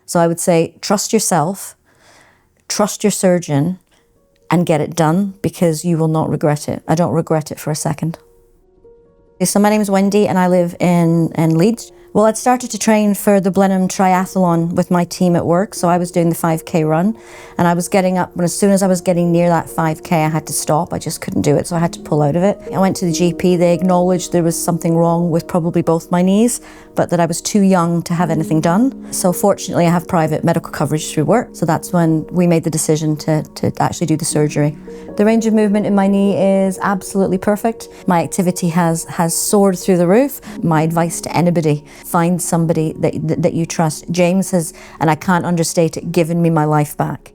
So I would say, trust yourself, trust your surgeon, and get it done, because you will not regret it. I don't regret it for a second. So my name is Wendy and I live in Leeds. Well, I'd started to train for the Blenheim Triathlon with my team at work, so I was doing the 5K run, and I was getting up, and as soon as I was getting near that 5K, I had to stop. I just couldn't do it, so I had to pull out of it. I went to the GP. They acknowledged there was something wrong with probably both my knees, but that I was too young to have anything done. So fortunately, I have private medical coverage through work, so that's when we made the decision to actually do the surgery. The range of movement in my knee is absolutely perfect. My activity has soared through the roof. My advice to anybody: find somebody that you trust. James has, and I can't understate it, given me my life back.